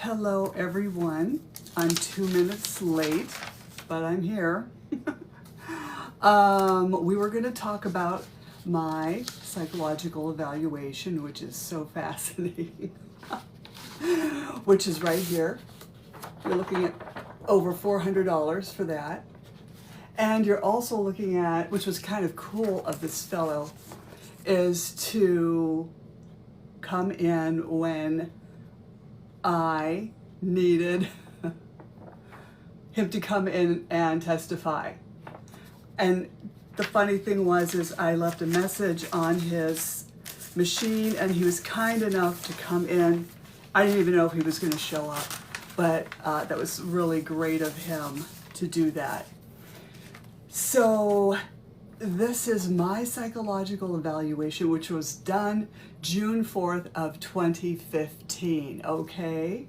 Hello everyone. I'm 2 minutes late, but I'm here. We were going to talk about my psychological evaluation, which is so fascinating, which is right here. You're looking at over $400 for that. And you're also looking at, which was kind of cool of this fellow, is to come in when I needed him to come in and testify. And the funny thing was is I left a message on his machine and he was kind enough to come in. I didn't even know if he was going to show up, but that was really great of him to do that. So this is my psychological evaluation, which was done June 4th of 2015, okay?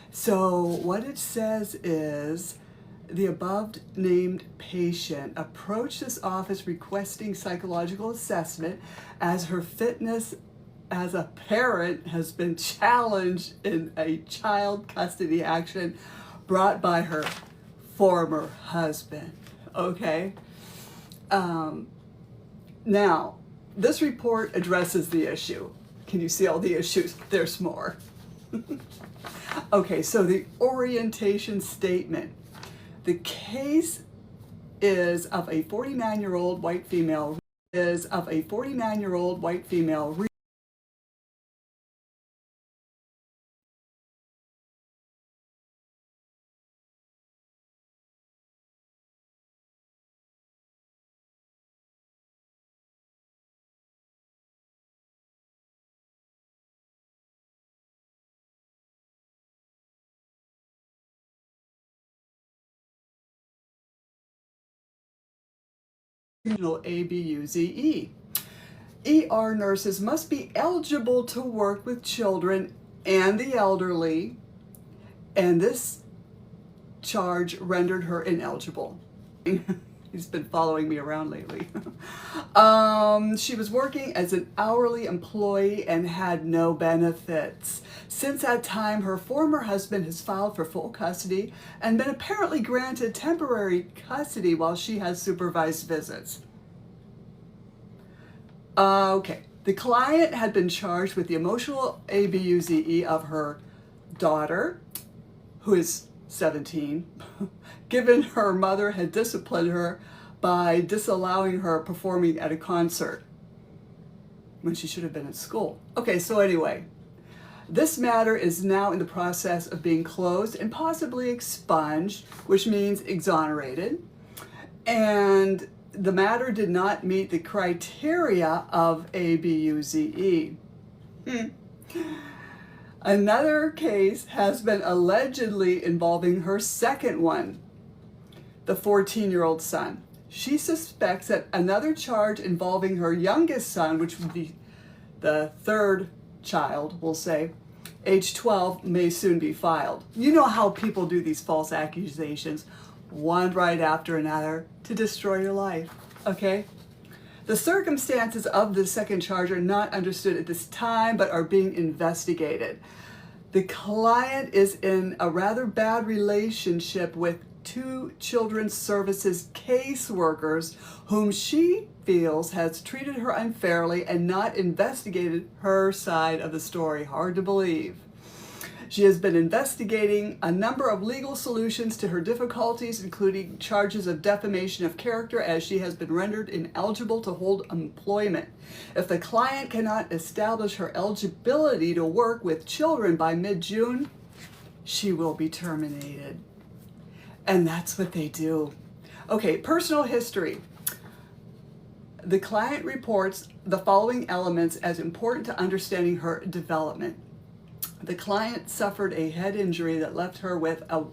So what it says is, the above named patient approached this office requesting psychological assessment as her fitness as a parent has been challenged in a child custody action brought by her former husband, okay? Now, this report addresses the issue. Can you see all the issues? There's more. Okay, so the orientation statement. The case is of a 49-year-old white female, ABUZE. ER nurses must be eligible to work with children and the elderly, and this charge rendered her ineligible. He's been following me around lately. She was working as an hourly employee and had no benefits. Since that time, her former husband has filed for full custody and been apparently granted temporary custody while she has supervised visits. Okay, the client had been charged with the emotional ABUZE of her daughter, who is 17, given her mother had disciplined her by disallowing her performing at a concert when she should have been at school. Okay, so anyway, this matter is now in the process of being closed and possibly expunged, which means exonerated. And the matter did not meet the criteria of ABUZE. Another case has been allegedly involving her second one, the 14-year-old son. She suspects that another charge involving her youngest son, which would be the third child, we'll say, age 12, may soon be filed. You know how people do these false accusations, one right after another, to destroy your life, okay? The circumstances of the second charge are not understood at this time, but are being investigated. The client is in a rather bad relationship with two children's services caseworkers whom she feels has treated her unfairly and not investigated her side of the story. Hard to believe. She has been investigating a number of legal solutions to her difficulties, including charges of defamation of character, as she has been rendered ineligible to hold employment. If the client cannot establish her eligibility to work with children by mid-June, she will be terminated. And that's what they do. Okay, personal history. The client reports the following elements as important to understanding her development. The client suffered a head injury that left her with a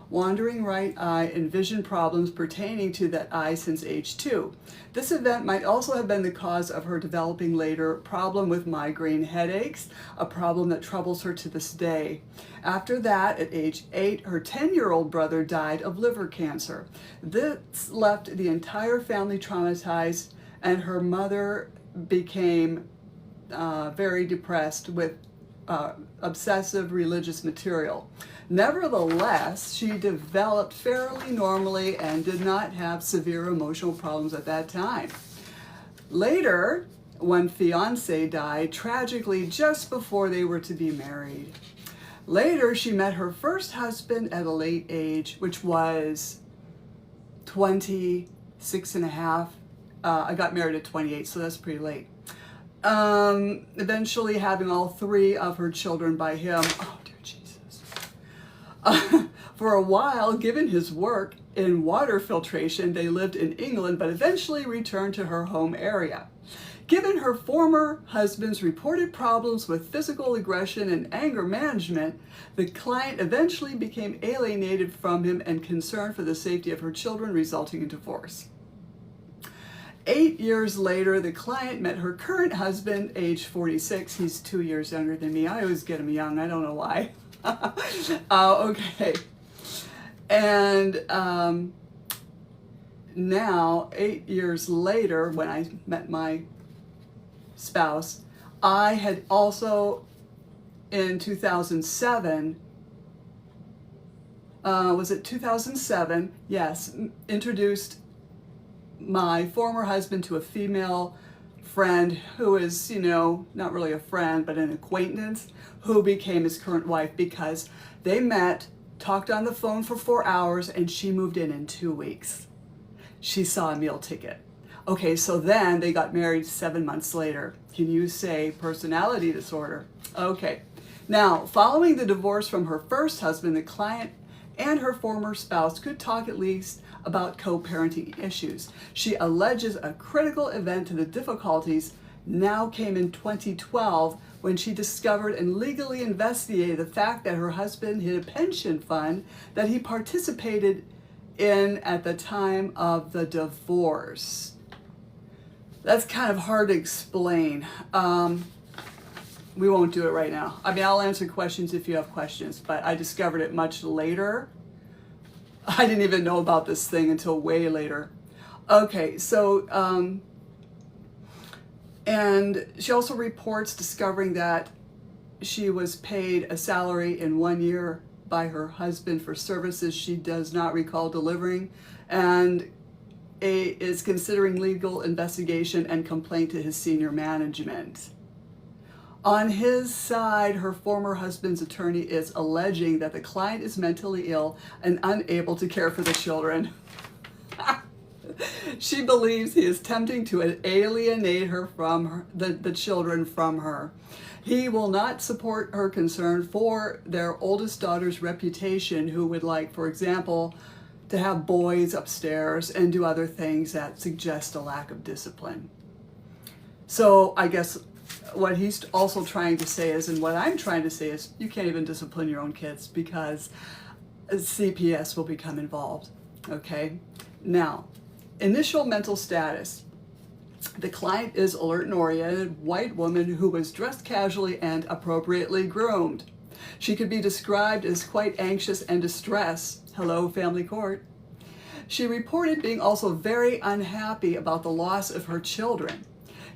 wandering right eye and vision problems pertaining to that eye since age 2. This event might also have been the cause of her developing later problem with migraine headaches, a problem that troubles her to this day. After that, at age 8, her 10-year-old brother died of liver cancer. This left the entire family traumatized, and her mother became very depressed with obsessive religious material. Nevertheless, she developed fairly normally and did not have severe emotional problems at that time. Later, one fiancé died tragically just before they were to be married. Later, she met her first husband at a late age, which was 26 and a half. I got married at 28, so that's pretty late. Eventually having all 3 of her children by him. Oh, dear Jesus. For a while, given his work in water filtration, they lived in England, but eventually returned to her home area. Given her former husband's reported problems with physical aggression and anger management, the client eventually became alienated from him and concerned for the safety of her children, resulting in divorce. 8 years later, the client met her current husband, age 46. He's 2 years younger than me. I always get him young. I don't know why. Okay. And now, 8 years later, when I met my spouse, I had also, in 2007, was it 2007? Yes, introduced my former husband to a female friend who is, not really a friend, but an acquaintance, who became his current wife because they met, talked on the phone for 4 hours, and she moved in 2 weeks. She saw a meal ticket. Okay, so then they got married 7 months later. Can you say personality disorder? Okay. Now, following the divorce from her first husband, the client and her former spouse could talk at least about co-parenting issues. She alleges a critical event to the difficulties now came in 2012 when she discovered and legally investigated the fact that her husband hid a pension fund that he participated in at the time of the divorce. That's kind of hard to explain. We won't do it right now. I mean, I'll answer questions if you have questions, but I discovered it much later. I didn't even know about this thing until way later. Okay, so, and she also reports discovering that she was paid a salary in 1 year by her husband for services she does not recall delivering, and is considering legal investigation and complaint to his senior management. On his side, her former husband's attorney is alleging that the client is mentally ill and unable to care for the children. She believes he is attempting to alienate her from the children from her. He will not support her concern for their oldest daughter's reputation, who would like, for example, to have boys upstairs and do other things that suggest a lack of discipline. So I guess what he's also trying to say is, and what I'm trying to say is, you can't even discipline your own kids because CPS will become involved. Okay? Now, initial mental status. The client is alert and oriented, white woman who was dressed casually and appropriately groomed. She could be described as quite anxious and distressed. Hello, family court. She reported being also very unhappy about the loss of her children.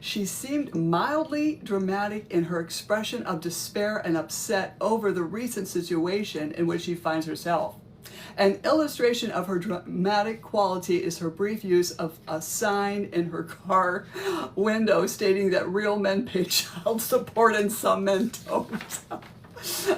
She seemed mildly dramatic in her expression of despair and upset over the recent situation in which she finds herself. An illustration of her dramatic quality is her brief use of a sign in her car window stating that real men pay child support and some men don't.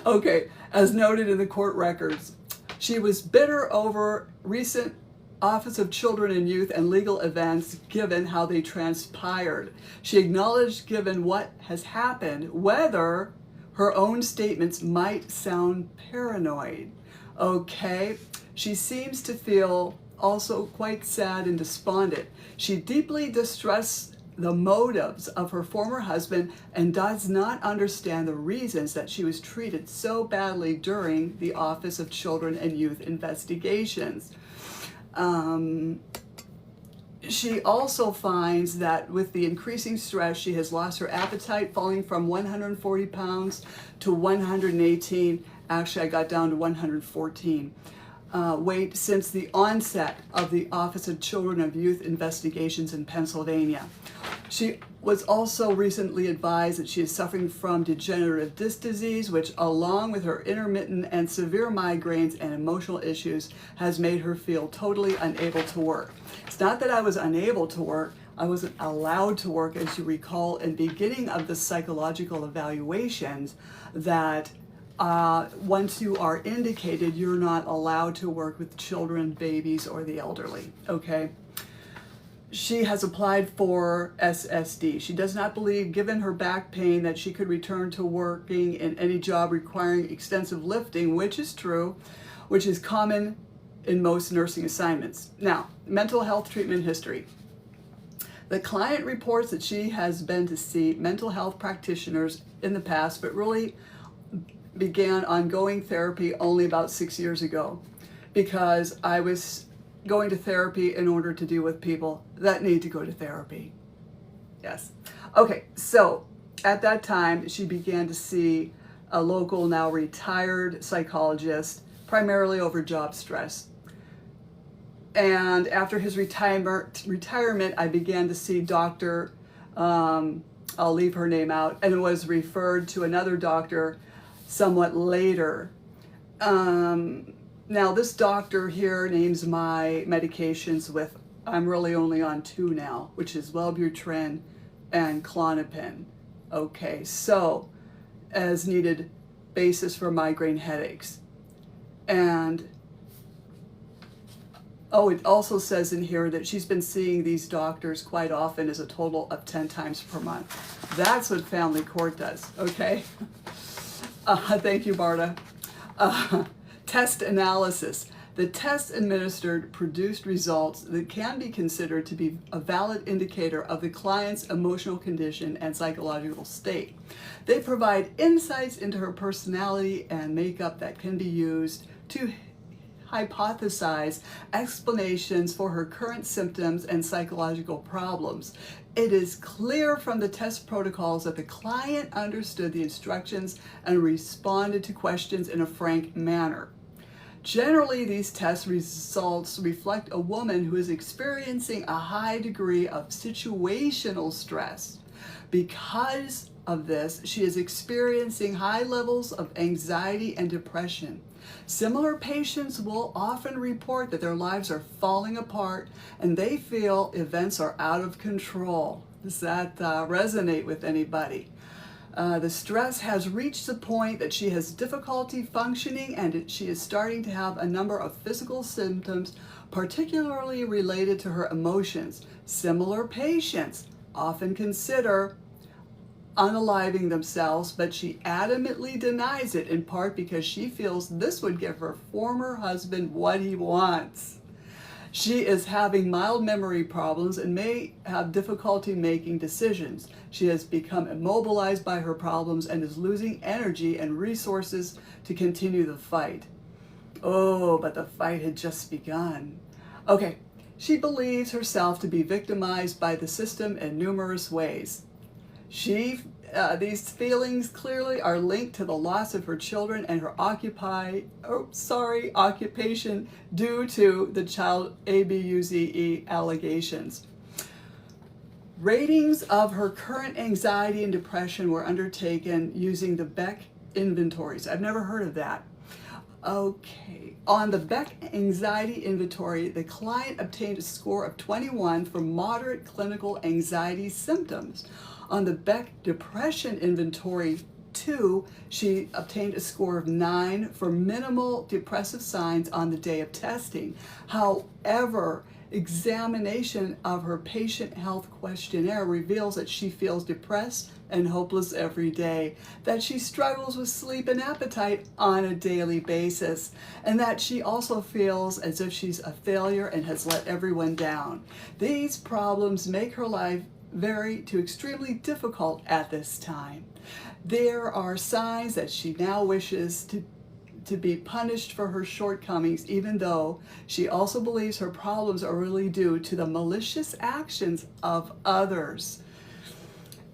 Okay, as noted in the court records, she was bitter over recent Office of Children and Youth and legal events given how they transpired. She acknowledged, given what has happened, whether her own statements might sound paranoid. Okay, she seems to feel also quite sad and despondent. She deeply distrusts the motives of her former husband and does not understand the reasons that she was treated so badly during the Office of Children and Youth investigations. She also finds that with the increasing stress, she has lost her appetite, falling from 140 pounds to 118. Actually, I got down to 114. wait since the onset of the Office of Children and Youth Investigations in Pennsylvania. She was also recently advised that she is suffering from degenerative disc disease, which, along with her intermittent and severe migraines and emotional issues, has made her feel totally unable to work. It's not that I was unable to work, I wasn't allowed to work, as you recall, in the beginning of the psychological evaluations, that once you are indicated, you're not allowed to work with children, babies, or the elderly, okay? She has applied for SSD. She does not believe, given her back pain, that she could return to working in any job requiring extensive lifting, which is true, which is common in most nursing assignments. Now, mental health treatment history. The client reports that she has been to see mental health practitioners in the past, but really began ongoing therapy only about 6 years ago, because I was going to therapy in order to deal with people that need to go to therapy. Yes. Okay, so at that time, she began to see a local, now retired psychologist, primarily over job stress. And after his retirement, I began to see Dr. I'll leave her name out, and was referred to another doctor somewhat later. Now this doctor here names my medications with, I'm really only on 2 now, which is Wellbutrin and Klonopin. Okay, so as needed basis for migraine headaches. And oh, it also says in here that she's been seeing these doctors quite often, as a total of 10 times per month. That's what family court does, okay? Thank you, Barta. Test analysis. The tests administered produced results that can be considered to be a valid indicator of the client's emotional condition and psychological state. They provide insights into her personality and makeup that can be used to hypothesize explanations for her current symptoms and psychological problems. It is clear from the test protocols that the client understood the instructions and responded to questions in a frank manner. Generally, these test results reflect a woman who is experiencing a high degree of situational stress. Because of this, she is experiencing high levels of anxiety and depression. Similar patients will often report that their lives are falling apart and they feel events are out of control. Does that resonate with anybody? The stress has reached the point that she has difficulty functioning, and she is starting to have a number of physical symptoms, particularly related to her emotions. Similar patients often consider unaliving themselves, but she adamantly denies it, in part because she feels this would give her former husband what he wants. She is having mild memory problems and may have difficulty making decisions. She has become immobilized by her problems and is losing energy and resources to continue the fight. Oh, but the fight had just begun. Okay, she believes herself to be victimized by the system in numerous ways. These feelings clearly are linked to the loss of her children and her occupation due to the child abuse allegations. Ratings of her current anxiety and depression were undertaken using the Beck inventories. I've never heard of that. Okay, on the Beck Anxiety Inventory, the client obtained a score of 21 for moderate clinical anxiety symptoms. On the Beck Depression Inventory 2, she obtained a score of 9 for minimal depressive signs on the day of testing. However, examination of her patient health questionnaire reveals that she feels depressed and hopeless every day, that she struggles with sleep and appetite on a daily basis, and that she also feels as if she's a failure and has let everyone down. These problems make her life extremely difficult at this time. There are signs that she now wishes to be punished for her shortcomings, even though she also believes her problems are really due to the malicious actions of others.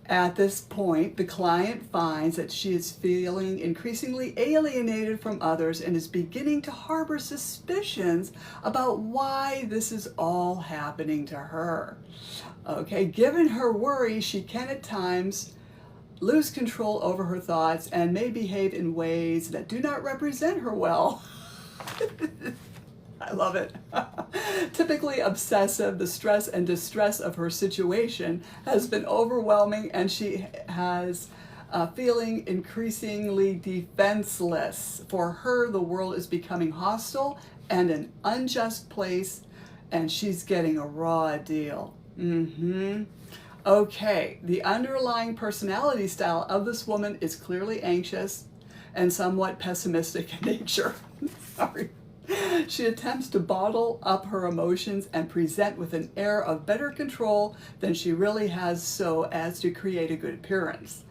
At this point, the client finds that she is feeling increasingly alienated from others and is beginning to harbor suspicions about why this is all happening to her. Okay, given her worry, she can at times lose control over her thoughts and may behave in ways that do not represent her well. I love it. Typically obsessive, the stress and distress of her situation has been overwhelming, and she has feeling increasingly defenseless. For her, the world is becoming hostile and an unjust place, and she's getting a raw deal. Okay, the underlying personality style of this woman is clearly anxious and somewhat pessimistic in nature. Sorry. She attempts to bottle up her emotions and present with an air of better control than she really has, so as to create a good appearance.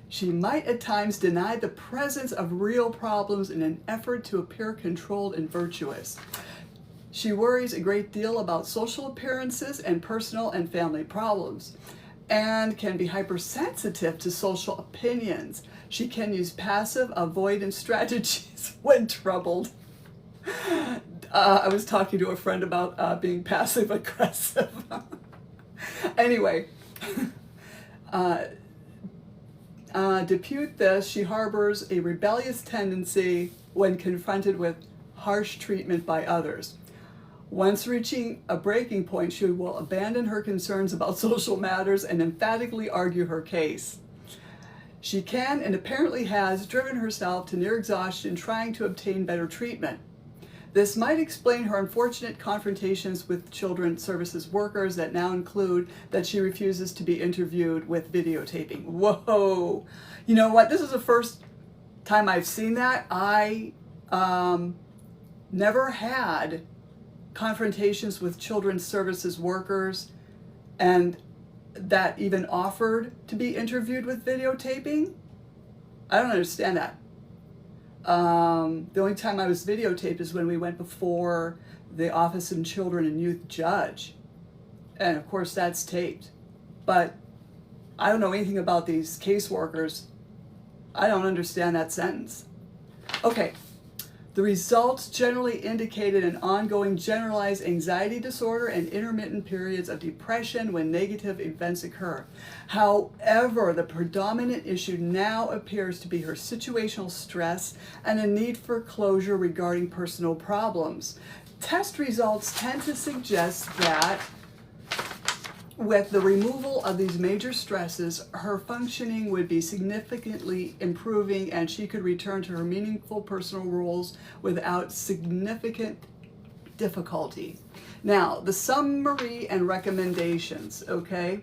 She might at times deny the presence of real problems in an effort to appear controlled and virtuous. She worries a great deal about social appearances and personal and family problems, and can be hypersensitive to social opinions. She can use passive avoidance strategies when troubled. I was talking to a friend about being passive aggressive. Anyway, depute this, she harbors a rebellious tendency when confronted with harsh treatment by others. Once reaching a breaking point, she will abandon her concerns about social matters and emphatically argue her case. She can and apparently has driven herself to near exhaustion trying to obtain better treatment. This might explain her unfortunate confrontations with children's services workers that now include that she refuses to be interviewed with videotaping. Whoa! You know what? This is the first time I've seen that. I never had confrontations with children's services workers and that even offered to be interviewed with videotaping. I don't understand that. The only time I was videotaped is when we went before the Office of Children and Youth judge. And of course that's taped. But I don't know anything about these caseworkers. I don't understand that sentence. Okay. The results generally indicated an ongoing generalized anxiety disorder and intermittent periods of depression when negative events occur. However, the predominant issue now appears to be her situational stress and a need for closure regarding personal problems. Test results tend to suggest that with the removal of these major stresses, her functioning would be significantly improving and she could return to her meaningful personal roles without significant difficulty. Now, the summary and recommendations, okay?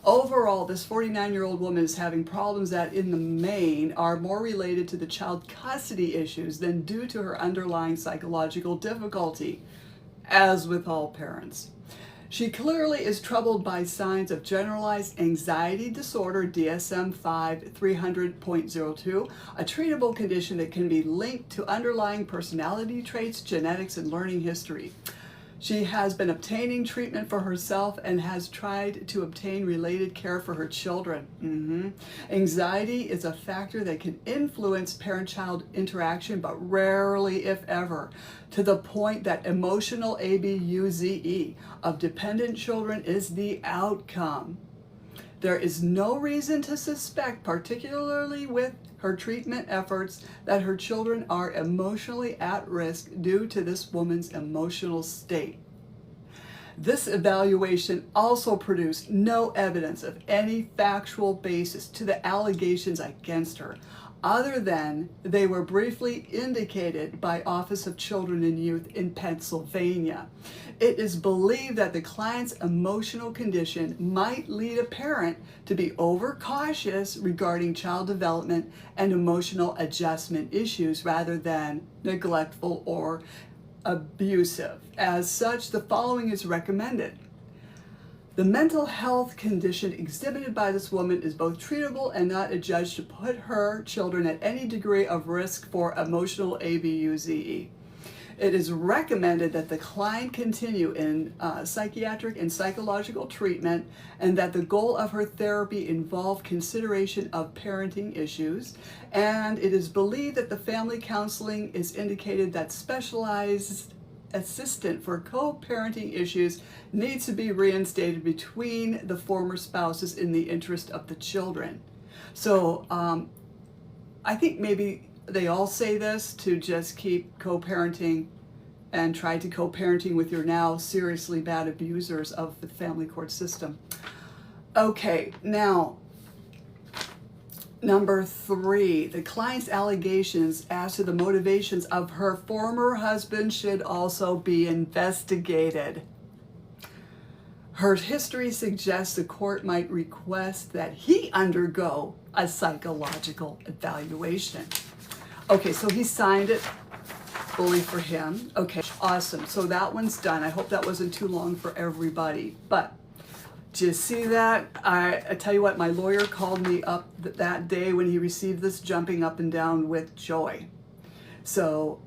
Overall, this 49-year-old woman is having problems that, in the main, are more related to the child custody issues than due to her underlying psychological difficulty, as with all parents. She clearly is troubled by signs of generalized anxiety disorder, DSM-5 300.02, a treatable condition that can be linked to underlying personality traits, genetics, and learning history. She has been obtaining treatment for herself and has tried to obtain related care for her children. Anxiety is a factor that can influence parent-child interaction, but rarely, if ever, to the point that emotional ABUZE of dependent children is the outcome. There is no reason to suspect, particularly with her treatment efforts, that her children are emotionally at risk due to this woman's emotional state. This evaluation also produced no evidence of any factual basis to the allegations against her, other than they were briefly indicated by Office of Children and Youth in Pennsylvania. It is believed that the client's emotional condition might lead a parent to be overcautious regarding child development and emotional adjustment issues rather than neglectful or abusive. As such, the following is recommended. The mental health condition exhibited by this woman is both treatable and not adjudged to put her children at any degree of risk for emotional ABUZE. It is recommended that the client continue in psychiatric and psychological treatment, and that the goal of her therapy involve consideration of parenting issues. And it is believed that the family counseling is indicated that specialized assistant for co-parenting issues needs to be reinstated between the former spouses in the interest of the children. So I think maybe they all say this to just keep co-parenting and try to co-parenting with your now seriously bad abusers of the family court system. Okay, now, number 3, the client's allegations as to the motivations of her former husband should also be investigated. Her history suggests the court might request that he undergo a psychological evaluation. Okay, so he signed it, bully for him. Okay, awesome. So that one's done. I hope that wasn't too long for everybody. But do you see that? I tell you what, my lawyer called me up that day when he received this, jumping up and down with joy. So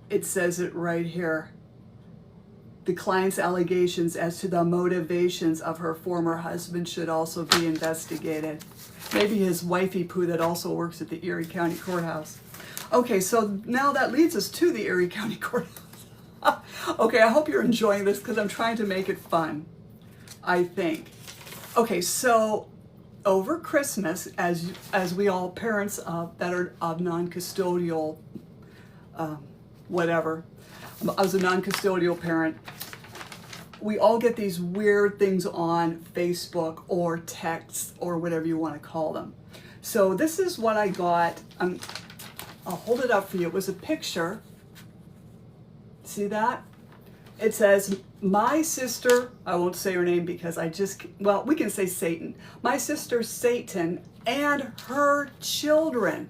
it says it right here. The client's allegations as to the motivations of her former husband should also be investigated. Maybe his wifey poo that also works at the Erie County Courthouse. Okay, so now that leads us to the Erie County Courthouse. Okay, I hope you're enjoying this because I'm trying to make it fun, I think. Okay, so over Christmas, as we all parents that are of non-custodial, whatever, as a non-custodial parent, we all get these weird things on Facebook or texts or whatever you want to call them. So this is what I got. I'll hold it up for you. It was a picture. See that? It says, my sister, I won't say her name because well, we can say Satan. My sister Satan and her children.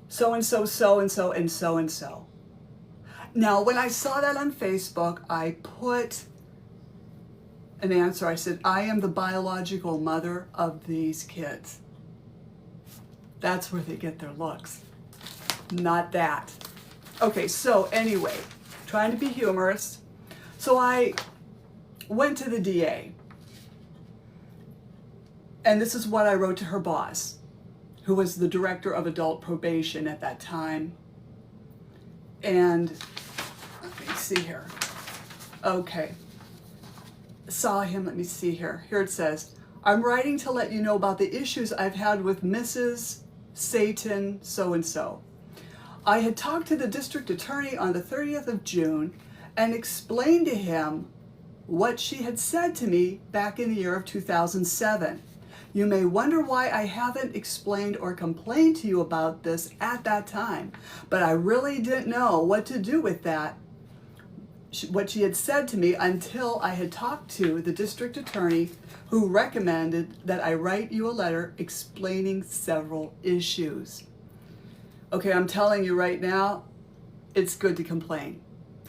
So-and-so, so-and-so, and so-and-so. Now, when I saw that on Facebook, I put an answer. I said, I am the biological mother of these kids. That's where they get their looks, not that. Okay, so anyway, trying to be humorous. So I went to the DA, and this is what I wrote to her boss, who was the director of adult probation at that time. And let me see here. Okay. Saw him, let me see here. Here it says, I'm writing to let you know about the issues I've had with Mrs. Satan so-and-so. I had talked to the district attorney on the 30th of June and explained to him what she had said to me back in the year of 2007. You may wonder why I haven't explained or complained to you about this at that time, but I really didn't know what to do with that, what she had said to me, until I had talked to the district attorney, who recommended that I write you a letter explaining several issues. Okay, I'm telling you right now, it's good to complain,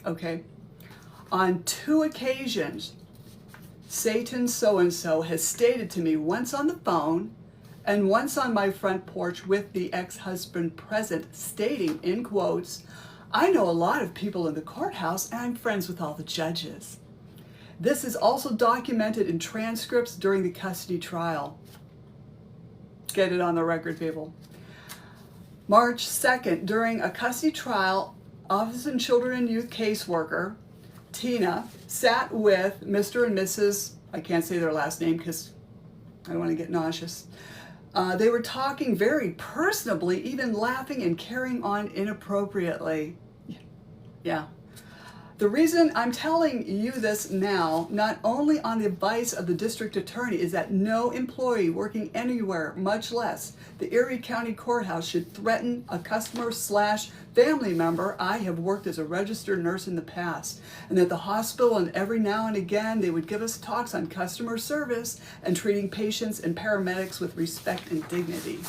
okay? On 2 occasions, Satan so-and-so has stated to me, once on the phone and once on my front porch with the ex-husband present, stating, in quotes, I know a lot of people in the courthouse and I'm friends with all the judges. This is also documented in transcripts during the custody trial. Get it on the record, people. March 2nd, during a custody trial, Office of Children and Youth caseworker, Tina, sat with Mr. and Mrs., I can't say their last name because I don't want to get nauseous. They were talking very personably, even laughing and carrying on inappropriately. Yeah. The reason I'm telling you this now, not only on the advice of the district attorney, is that no employee working anywhere, much less the Erie County Courthouse, should threaten a customer/family member. I have worked as a registered nurse in the past, and at the hospital, and every now and again they would give us talks on customer service and treating patients and paramedics with respect and dignity.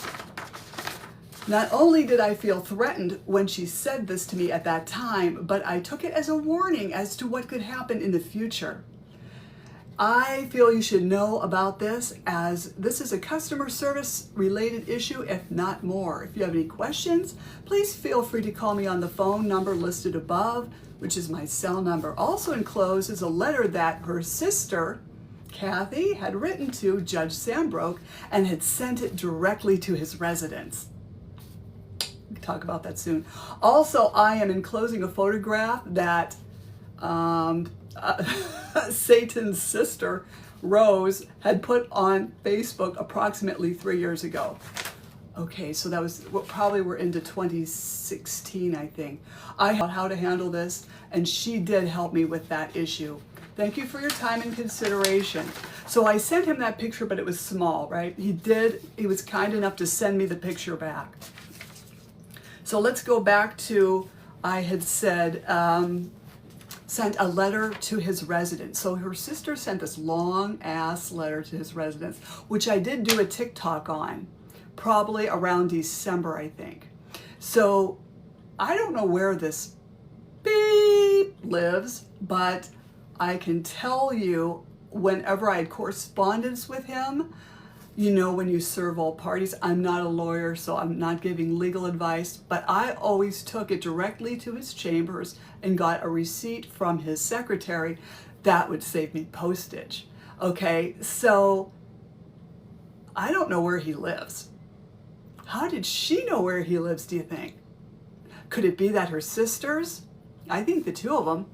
Not only did I feel threatened when she said this to me at that time, but I took it as a warning as to what could happen in the future. I feel you should know about this, as this is a customer service related issue, if not more. If you have any questions, please feel free to call me on the phone number listed above, which is my cell number. Also enclosed is a letter that her sister, Kathy, had written to Judge Sambrook and had sent it directly to his residence. We'll talk about that soon. Also, I am enclosing a photograph that Satan's sister, Rose, had put on Facebook approximately 3 years ago. Okay, so that was probably we're into 2016, I think. I had how to handle this, and she did help me with that issue. Thank you for your time and consideration. So I sent him that picture, but it was small, right? He was kind enough to send me the picture back. So let's go back to, I had said, sent a letter to his residence. So her sister sent this long ass letter to his residence, which I did do a TikTok on, probably around December, I think. So I don't know where this beep lives, but I can tell you whenever I had correspondence with him, you know, when you serve all parties, I'm not a lawyer, so I'm not giving legal advice, but I always took it directly to his chambers and got a receipt from his secretary. That would save me postage. Okay, so I don't know where he lives. How did she know where he lives, do you think? Could it be that her sisters, I think the two of them,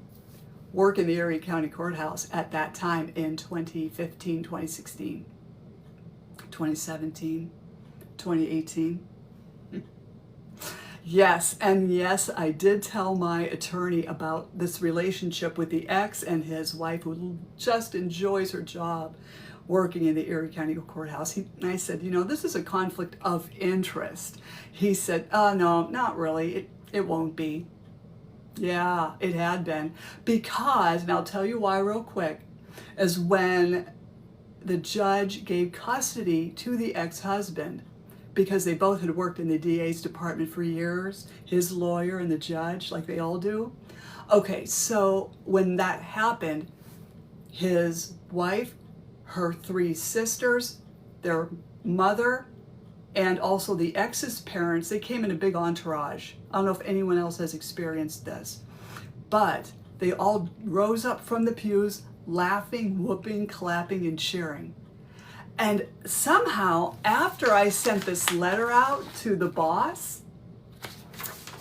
work in the Erie County Courthouse at that time in 2015, 2016. 2017, 2018. Yes, and yes, I did tell my attorney about this relationship with the ex and his wife, who just enjoys her job working in the Erie County Courthouse. I said, you know, this is a conflict of interest. He said, oh, no, not really. It won't be. Yeah, it had been. Because, and I'll tell you why real quick, is when the judge gave custody to the ex-husband, because they both had worked in the DA's department for years, his lawyer and the judge, like they all do. Okay, so when that happened, his wife, her 3 sisters, their mother, and also the ex's parents, they came in a big entourage. I don't know if anyone else has experienced this, but they all rose up from the pews, laughing, whooping, clapping, and cheering. And somehow, after I sent this letter out to the boss,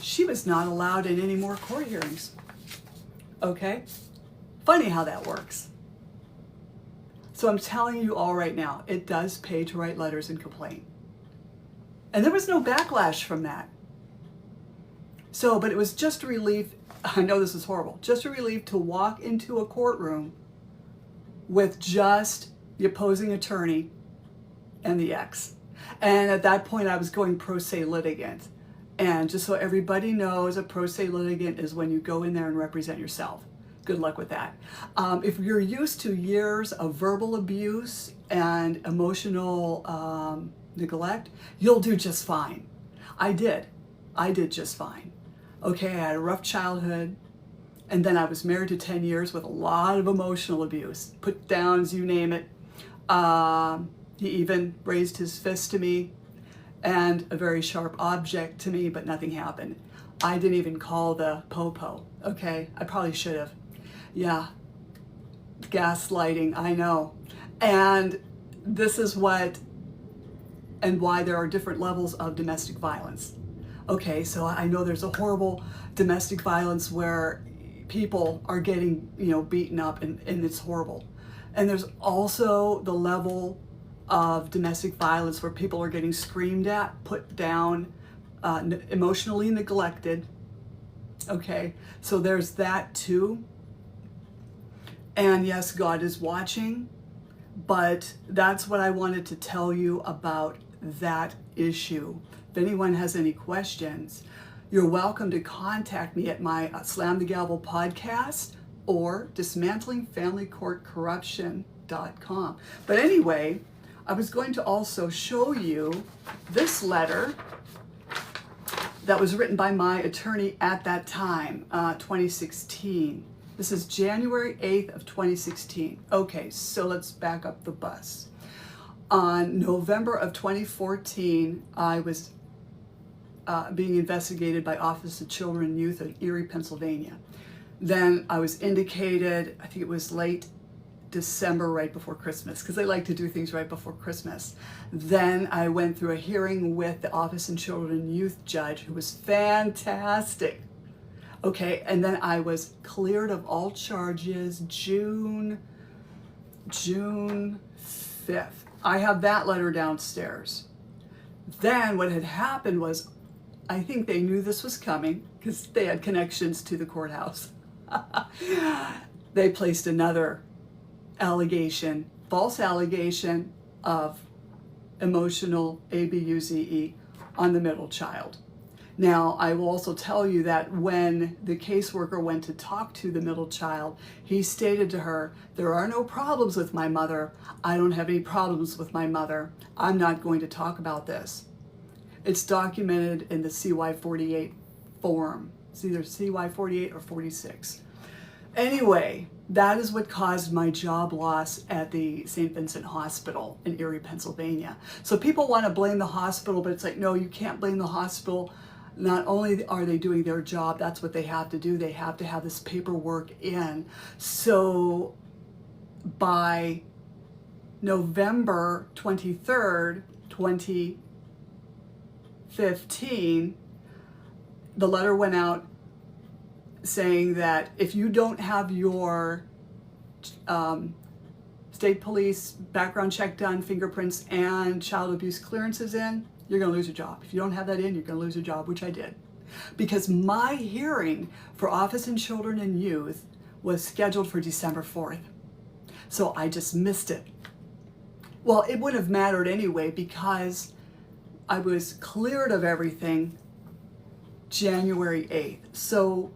she was not allowed in any more court hearings. Okay? Funny how that works. So I'm telling you all right now, it does pay to write letters and complain. And there was no backlash from that. So, but it was just a relief. I know this is horrible. Just a relief to walk into a courtroom with just the opposing attorney and the ex. And at that point, I was going pro se litigant. And just so everybody knows, a pro se litigant is when you go in there and represent yourself. Good luck with that. If you're used to years of verbal abuse and emotional neglect, you'll do just fine. I did just fine. Okay, I had a rough childhood. And then I was married to 10 years with a lot of emotional abuse, put downs, you name it. He even raised his fist to me and a very sharp object to me, but nothing happened. I didn't even call the popo, okay? I probably should have. Yeah, gaslighting, I know. And this is what and why there are different levels of domestic violence. Okay, so I know there's a horrible domestic violence where people are getting, beaten up and it's horrible. And there's also the level of domestic violence where people are getting screamed at, put down, emotionally neglected. Okay, so there's that too. And yes, God is watching, but that's what I wanted to tell you about that issue. If anyone has any questions, you're welcome to contact me at my Slam the Gavel podcast or dismantlingfamilycourtcorruption.com. But anyway, I was going to also show you this letter that was written by my attorney at that time, 2016. This is January 8th of 2016. Okay, so let's back up the bus. On November of 2014, I was being investigated by Office of Children and Youth in Erie, Pennsylvania. Then I was indicated, I think it was late December, right before Christmas, because they like to do things right before Christmas. Then I went through a hearing with the Office of Children and Youth judge, who was fantastic. Okay, and then I was cleared of all charges June 5th. I have that letter downstairs. Then what had happened was, I think they knew this was coming because they had connections to the courthouse. They placed another allegation, false allegation of emotional abuse on the middle child. Now, I will also tell you that when the caseworker went to talk to the middle child, he stated to her, "There are no problems with my mother. I don't have any problems with my mother. I'm not going to talk about this." It's documented in the CY-48 form. It's either CY-48 or 46. Anyway, that is what caused my job loss at the St. Vincent Hospital in Erie, Pennsylvania. So people want to blame the hospital, but it's like, no, you can't blame the hospital. Not only are they doing their job, that's what they have to do. They have to have this paperwork in. So by November 23rd, 2015, the letter went out saying that if you don't have your state police background check done, fingerprints, and child abuse clearances in, you're going to lose your job. If you don't have that in, you're going to lose your job, which I did. Because my hearing for Office of Children and Youth was scheduled for December 4th. So I just missed it. Well, it wouldn't have mattered anyway because I was cleared of everything January 8th. So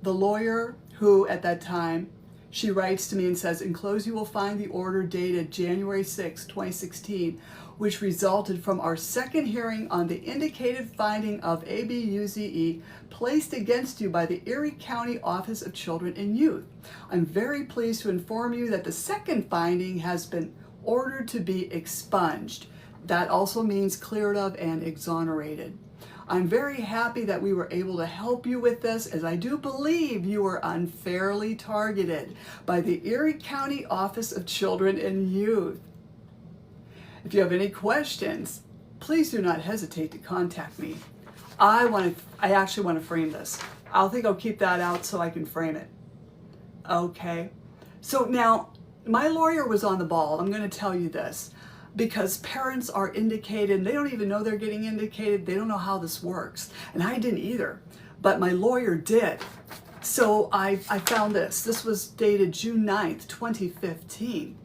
the lawyer who at that time, she writes to me and says, "Enclosed you will find the order dated January 6, 2016, which resulted from our second hearing on the indicated finding of ABUZE placed against you by the Erie County Office of Children and Youth. I'm very pleased to inform you that the second finding has been ordered to be expunged." That also means cleared of and exonerated. "I'm very happy that we were able to help you with this, as I do believe you were unfairly targeted by the Erie County Office of Children and Youth. If you have any questions, please do not hesitate to contact me." I actually want to frame this. I'll keep that out so I can frame it. Okay. So now, my lawyer was on the ball. I'm going to tell you this. Because parents are indicated, they don't even know they're getting indicated, they don't know how this works. And I didn't either, but my lawyer did. So I found this. This was dated June 9th, 2015.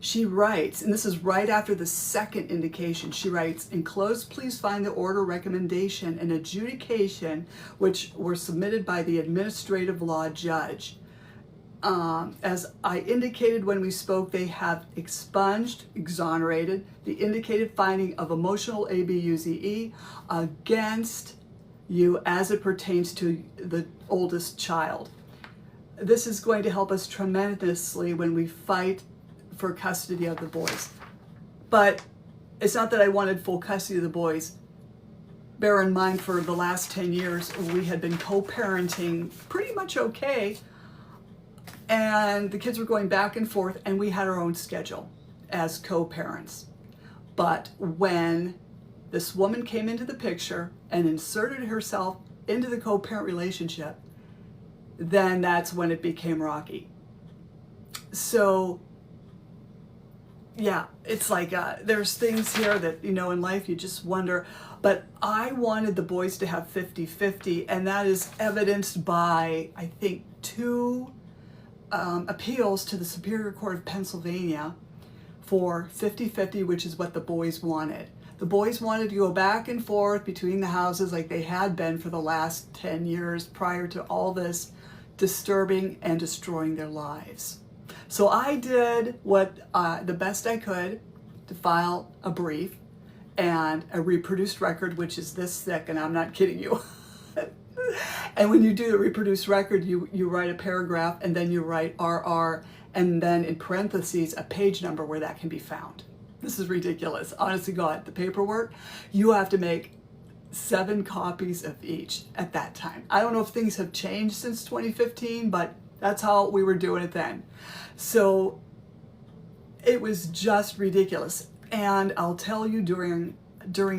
She writes, and this is right after the second indication, she writes, "Enclosed, please find the order, recommendation, and adjudication which were submitted by the administrative law judge. As I indicated when we spoke, they have expunged, exonerated the indicated finding of emotional ABUZE against you as it pertains to the oldest child. This is going to help us tremendously when we fight for custody of the boys." But it's not that I wanted full custody of the boys. Bear in mind, for the last 10 years, we had been co-parenting pretty much okay. And the kids were going back and forth, and we had our own schedule as co-parents. But when this woman came into the picture and inserted herself into the co-parent relationship, then that's when it became rocky. So, yeah, it's like there's things here that, in life you just wonder. But I wanted the boys to have 50-50, and that is evidenced by, I think, 2 appeals to the Superior Court of Pennsylvania for 50-50, which is what the boys wanted. The boys wanted to go back and forth between the houses like they had been for the last 10 years prior to all this disturbing and destroying their lives. So I did what the best I could to file a brief and a reproduced record, which is this thick, and I'm not kidding you. And when you do the reproduced record, you write a paragraph and then you write RR and then in parentheses a page number where that can be found. This is ridiculous. Honest to God, the paperwork, you have to make 7 copies of each at that time. I don't know if things have changed since 2015, but that's how we were doing it then. So it was just ridiculous. And I'll tell you, during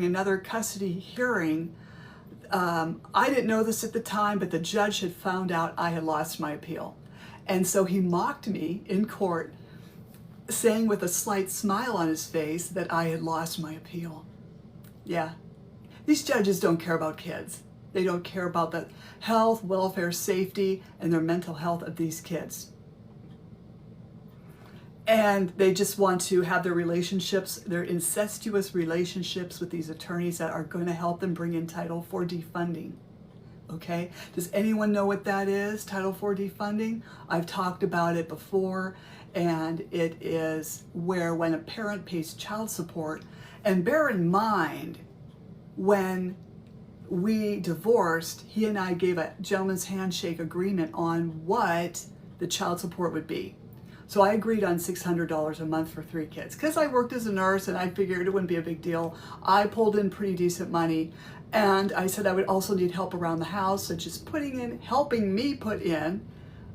another custody hearing, I didn't know this at the time, but the judge had found out I had lost my appeal. And so he mocked me in court, saying with a slight smile on his face that I had lost my appeal. Yeah, these judges don't care about kids. They don't care about the health, welfare, safety, and their mental health of these kids. And they just want to have their relationships, their incestuous relationships with these attorneys that are going to help them bring in Title IV funding. Okay? Does anyone know what that is, Title IV funding? I've talked about it before, and it is where when a parent pays child support, and bear in mind, when we divorced, he and I gave a gentleman's handshake agreement on what the child support would be. So I agreed on $600 a month for 3 kids. Because I worked as a nurse and I figured it wouldn't be a big deal, I pulled in pretty decent money. And I said I would also need help around the house, such as helping me put in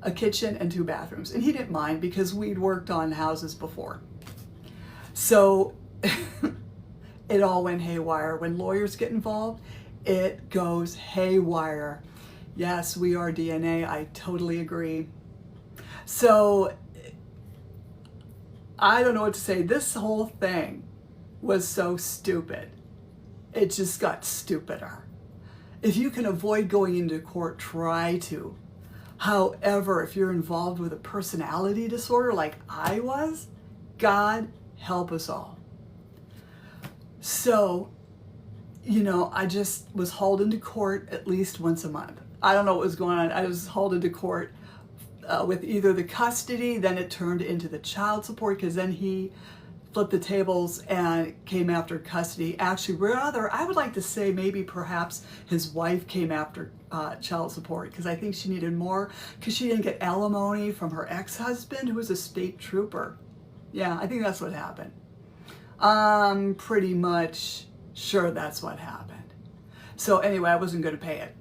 a kitchen and 2 bathrooms. And he didn't mind because we'd worked on houses before. So it all went haywire. When lawyers get involved, it goes haywire. Yes, we are DNA. I totally agree. So I don't know what to say. This whole thing was so stupid. It just got stupider. If you can avoid going into court, try to. However, if you're involved with a personality disorder like I was, God help us all. So, I just was hauled into court at least once a month. I don't know what was going on. I was hauled into court with either the custody, then it turned into the child support, because then he flipped the tables and came after custody. Actually, rather, I would like to say maybe perhaps his wife came after child support, because I think she needed more, because she didn't get alimony from her ex-husband, who was a state trooper. Yeah, I think that's what happened. I'm pretty much sure that's what happened. So anyway, I wasn't going to pay it.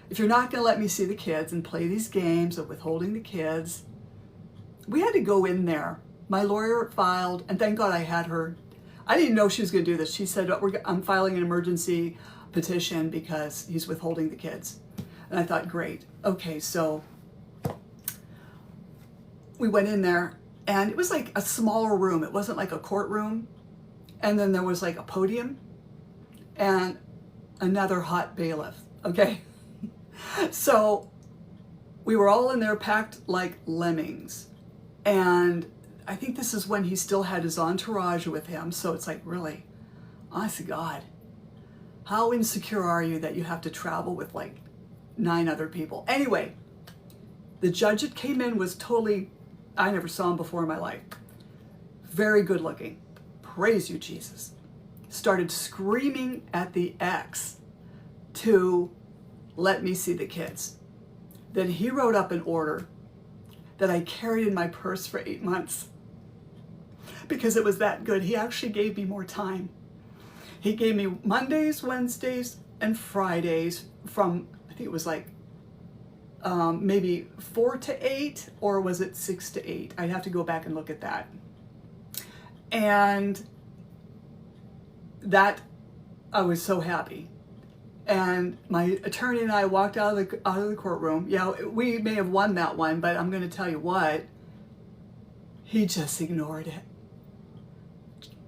If you're not going to let me see the kids and play these games of withholding the kids, we had to go in there. My lawyer filed, and thank God I had her. I didn't know she was going to do this. She said, I'm filing an emergency petition because he's withholding the kids. And I thought, great. Okay, so we went in there, and it was like a smaller room. It wasn't like a courtroom. And then there was like a podium and another hot bailiff, okay? So we were all in there packed like lemmings. And I think this is when he still had his entourage with him. So it's like, really, honest to God, how insecure are you that you have to travel with like 9 other people? Anyway, the judge that came in was totally, I never saw him before in my life. Very good looking. Praise you, Jesus. Started screaming at the ex to let me see the kids. Then he wrote up an order that I carried in my purse for 8 months because it was that good. He actually gave me more time. He gave me Mondays, Wednesdays, and Fridays from, I think it was like maybe 4 to 8, or was it 6 to 8? I'd have to go back and look at that. And that, I was so happy. And my attorney and I walked out of the courtroom. Yeah, we may have won that one, but I'm going to tell you what, he just ignored it.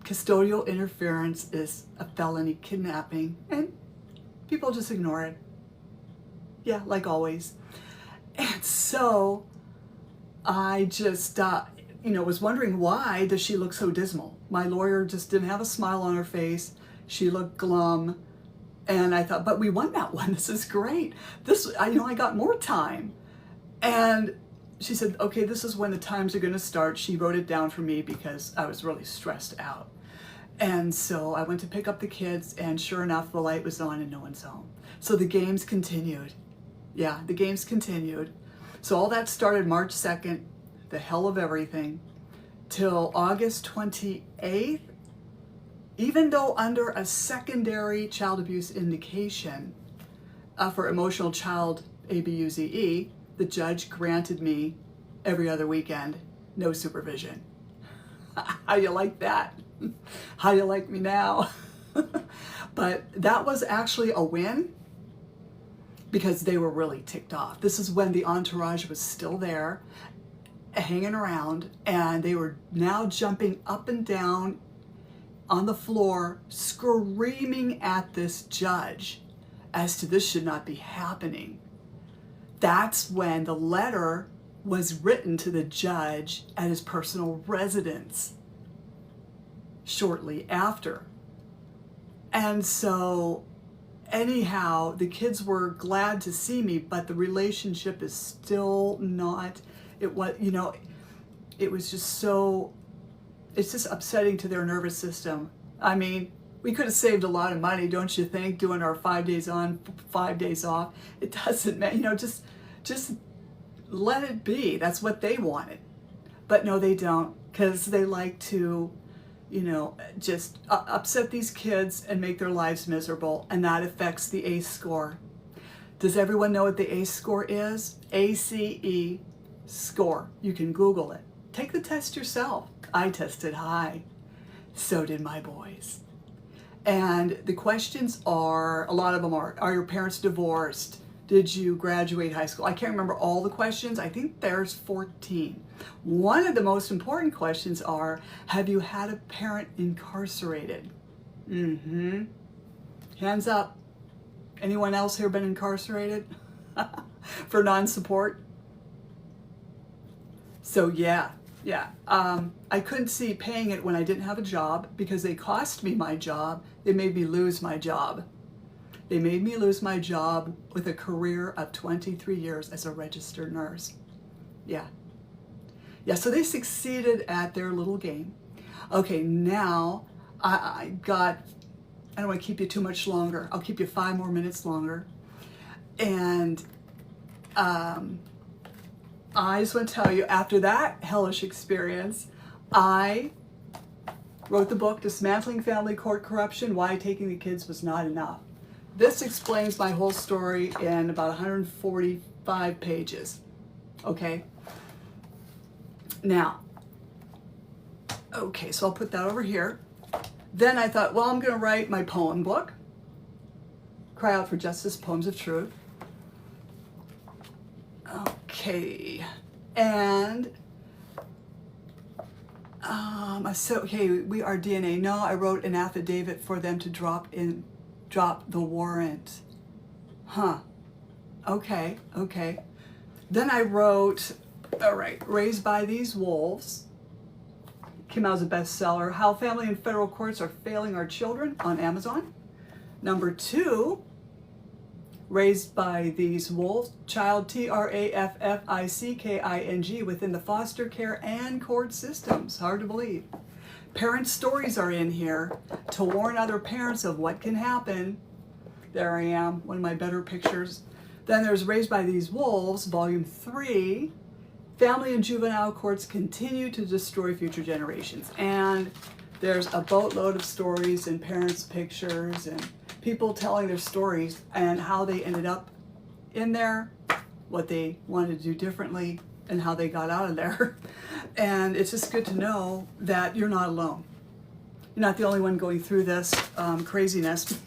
Custodial interference is a felony kidnapping, and people just ignore it. Yeah, like always. And so I just, was wondering, why does she look so dismal? My lawyer just didn't have a smile on her face. She looked glum. And I thought, but we won that one. This is great. I got more time. And she said, okay, this is when the times are going to start. She wrote it down for me because I was really stressed out. And so I went to pick up the kids, and sure enough, the light was on and no one's home. So the games continued. Yeah, the games continued. So all that started March 2nd, the hell of everything, till August 28th, even though under a secondary child abuse indication for emotional child ABUZE, the judge granted me every other weekend, no supervision. How you like that? How you like me now? But that was actually a win because they were really ticked off. This is when the entourage was still there, hanging around, and they were now jumping up and down on the floor, screaming at this judge as to this should not be happening. That's when the letter was written to the judge at his personal residence shortly after. And so anyhow, the kids were glad to see me, but the relationship is still not, it was, it was just so, it's just upsetting to their nervous system. I mean, we could have saved a lot of money, don't you think, doing our 5 days on, 5 days off. It doesn't matter, just let it be. That's what they wanted. But no, they don't, because they like to, just upset these kids and make their lives miserable, and that affects the ACE score. Does everyone know what the ACE score is? ACE score. You can Google it. Take the test yourself. I tested high. So did my boys. And the questions are, a lot of them are your parents divorced? Did you graduate high school? I can't remember all the questions. I think there's 14. One of the most important questions are, have you had a parent incarcerated? Hands up. Anyone else here been incarcerated for non-support? So yeah. I couldn't see paying it when I didn't have a job because they cost me my job. They made me lose my job. They made me lose my job with a career of 23 years as a registered nurse. Yeah, so they succeeded at their little game. Okay, now I don't want to keep you too much longer. I'll keep you 5 more minutes longer. And I just want to tell you, after that hellish experience, I wrote the book, Dismantling Family Court Corruption, Why Taking the Kids Was Not Enough. This explains my whole story in about 145 pages, okay? Now, okay, so I'll put that over here. Then I thought, well, I'm going to write my poem book, Cry Out for Justice, Poems of Truth. Okay, and we are DNA. No, I wrote an affidavit for them to drop the warrant. Okay. Then I wrote, Raised by These Wolves. Came out as a bestseller. How Family and Federal Courts Are Failing Our Children on Amazon. Number 2, Raised by These Wolves, Child Trafficking within the foster care and court systems. Hard to believe. Parent stories are in here to warn other parents of what can happen. There I am, one of my better pictures. Then there's Raised by These Wolves, Volume 3, Family and Juvenile Courts Continue to Destroy Future Generations. And there's a boatload of stories and parents' pictures and people telling their stories and how they ended up in there, what they wanted to do differently, and how they got out of there. And it's just good to know that you're not alone. You're not the only one going through this craziness.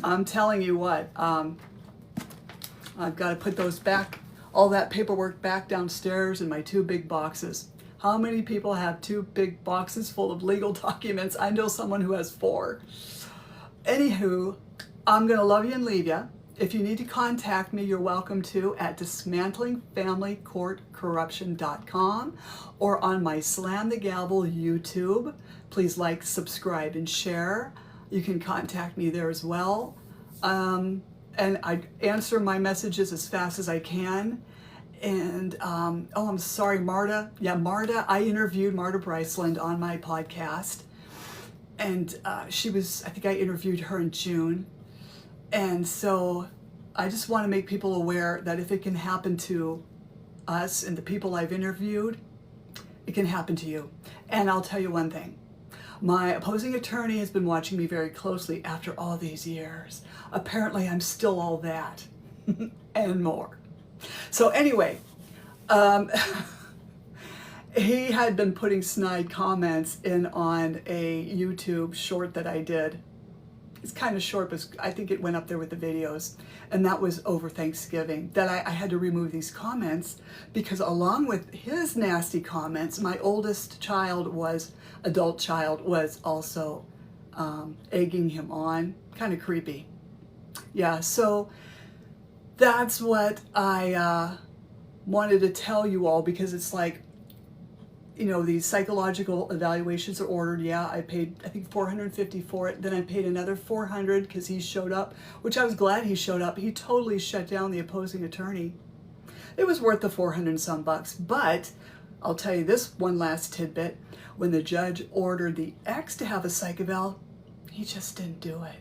I'm telling you what, I've got to put those back, all that paperwork back downstairs in my 2 big boxes. How many people have 2 big boxes full of legal documents? I know someone who has 4. Anywho, I'm going to love you and leave you. If you need to contact me, you're welcome to at dismantlingfamilycourtcorruption.com or on my Slam the Gavel YouTube. Please like, subscribe, and share. You can contact me there as well. And I answer my messages as fast as I can. And, I'm sorry, Marta. Yeah, Marta, I interviewed Marta Bryceland on my podcast. And I think I interviewed her in June. And so I just want to make people aware that if it can happen to us and the people I've interviewed, it can happen to you. And I'll tell you one thing. My opposing attorney has been watching me very closely after all these years. Apparently, I'm still all that and more. So anyway, he had been putting snide comments in on a YouTube short that I did. It's kind of short, but I think it went up there with the videos. And that was over Thanksgiving, that I had to remove these comments because along with his nasty comments, my oldest adult child was also egging him on. Kind of creepy. Yeah, so that's what I wanted to tell you all, because it's like, you know, these psychological evaluations are ordered. Yeah, I paid, I think, $450 for it. Then I paid another $400 because he showed up, which I was glad he showed up. He totally shut down the opposing attorney. It was worth the 400 and some bucks. But I'll tell you this one last tidbit. When the judge ordered the ex to have a psych-eval, he just didn't do it.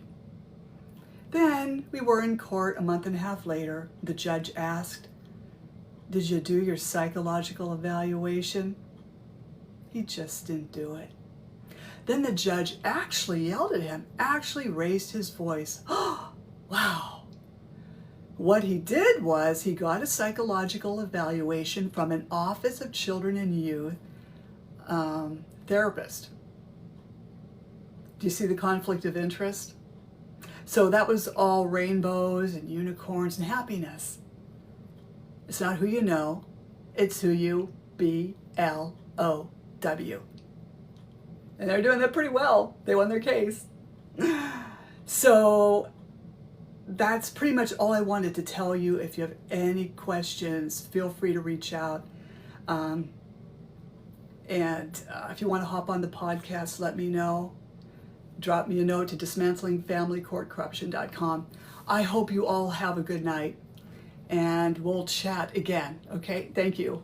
Then we were in court a month and a half later. The judge asked, "Did you do your psychological evaluation?" He just didn't do it. Then the judge actually yelled at him, actually raised his voice. Oh, wow. What he did was he got a psychological evaluation from an Office of Children and Youth therapist. Do you see the conflict of interest? So that was all rainbows and unicorns and happiness. It's not who you know, it's who you BLO. W. And they're doing that pretty well. They won their case. So that's pretty much all I wanted to tell you. If you have any questions, feel free to reach out. And if you want to hop on the podcast, let me know. Drop me a note to dismantlingfamilycourtcorruption.com. I hope you all have a good night, and we'll chat again. Okay? Thank you.